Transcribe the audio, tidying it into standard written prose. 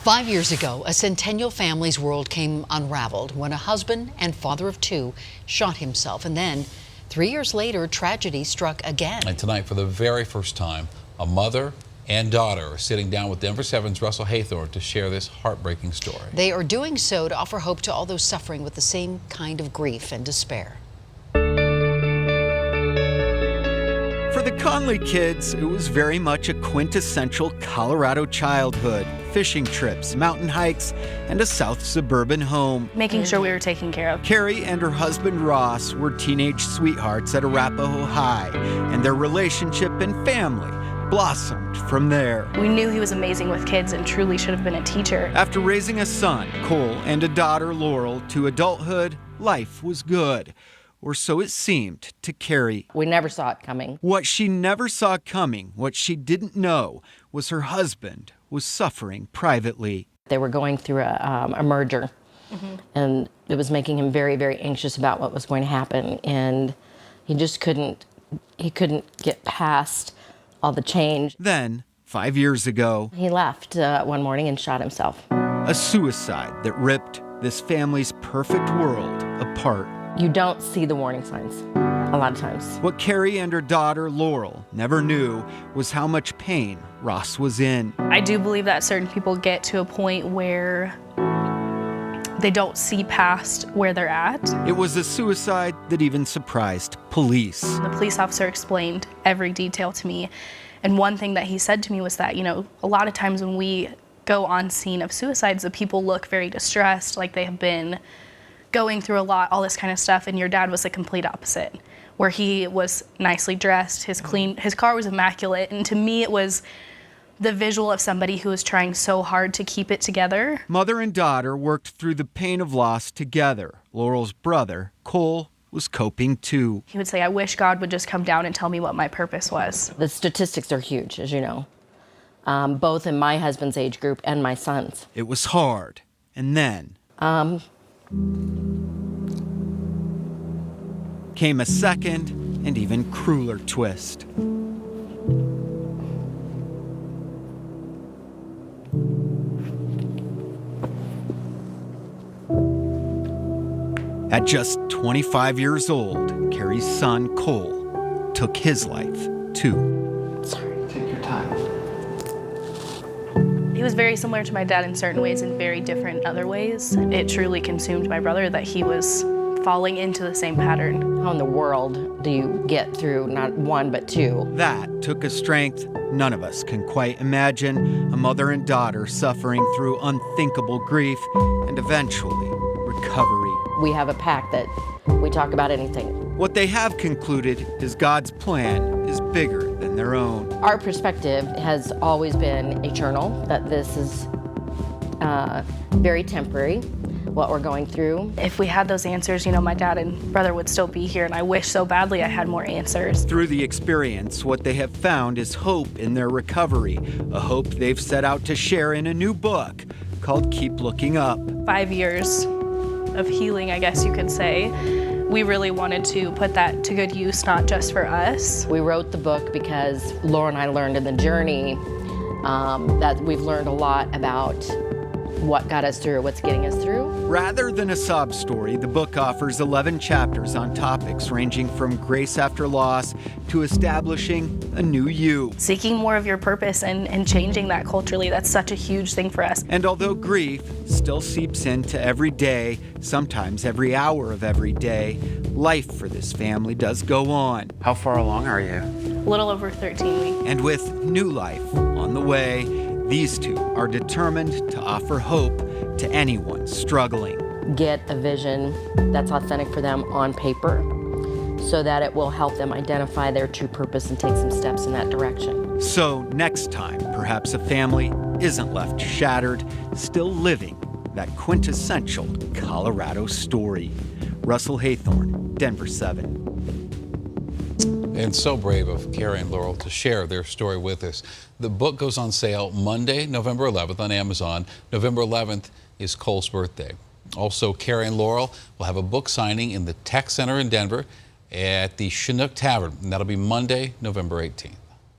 5 years ago, a Centennial family's world came unraveled when a husband and father of two shot himself. And then 3 years later, tragedy struck again. And tonight, for the very first time, a mother and daughter are sitting down with Denver 7's Russell Haythorne to share this heartbreaking story. They are doing so to offer hope to all those suffering with the same kind of grief and despair. For the Conley kids, it was very much a quintessential Colorado childhood. Fishing trips, mountain hikes, and a south suburban home. Making sure we were taken care of. Carrie and her husband Ross were teenage sweethearts at Arapahoe High, and their relationship and family blossomed from there. We knew he was amazing with kids and truly should have been a teacher. After raising a son, Cole, and a daughter, Laurel, to adulthood, life was good. Or so it seemed to Carrie. We never saw it coming. What she never saw coming, what she didn't know, was her husband was suffering privately. They were going through a merger, and it was making him very, very anxious about what was going to happen. And he just couldn't get past all the change. Then, 5 years ago, he left one morning and shot himself. A suicide that ripped this family's perfect world apart. You don't see the warning signs a lot of times. What Carrie and her daughter, Laurel, never knew was how much pain Ross was in. I do believe that certain people get to a point where they don't see past where they're at. It was a suicide that even surprised police. The police officer explained every detail to me. And one thing that he said to me was that, a lot of times when we go on scene of suicides, the people look very distressed, like they have been going through a lot, all this kind of stuff, and your dad was the complete opposite, where he was nicely dressed, his car was immaculate, and to me it was the visual of somebody who was trying so hard to keep it together. Mother and daughter worked through the pain of loss together. Laurel's brother, Cole, was coping too. He would say, I wish God would just come down and tell me what my purpose was. The statistics are huge, as you know, both in my husband's age group and my son's. It was hard. And then came a second and even crueler twist. At just 25 years old, Carrie's son, Cole, took his life too. Sorry. Take your time. He was very similar to my dad in certain ways and very different in other ways. It truly consumed my brother that he was falling into the same pattern. How in the world do you get through not one but two? That took a strength none of us can quite imagine. A mother and daughter suffering through unthinkable grief and eventually recovery. We have a pact that we talk about anything. What they have concluded is God's plan is bigger than their own. Our perspective has always been eternal, that this is very temporary, what we're going through. If we had those answers, my dad and brother would still be here, and I wish so badly I had more answers. Through the experience, what they have found is hope in their recovery, a hope they've set out to share in a new book called Keep Looking Up. 5 years of healing, I guess you could say. We really wanted to put that to good use, not just for us. We wrote the book because Laura and I learned in the journey that we've learned a lot about what got us through, what's getting us through. Rather than a sob story, the book offers 11 chapters on topics ranging from grace after loss to establishing a new you. Seeking more of your purpose and changing that culturally, that's such a huge thing for us. And although grief still seeps into every day, sometimes every hour of every day, life for this family does go on. How far along are you? A little over 13 weeks. And with new life on the way, these two are determined to offer hope to anyone struggling. Get a vision that's authentic for them on paper so that it will help them identify their true purpose and take some steps in that direction. So next time, perhaps a family isn't left shattered, still living that quintessential Colorado story. Russell Haythorne, Denver 7. And so brave of Carrie and Laurel to share their story with us. The book goes on sale Monday, November 11th on Amazon. November 11th is Cole's birthday. Also, Carrie and Laurel will have a book signing in the Tech Center in Denver at the Chinook Tavern, and that'll be Monday, November 18th.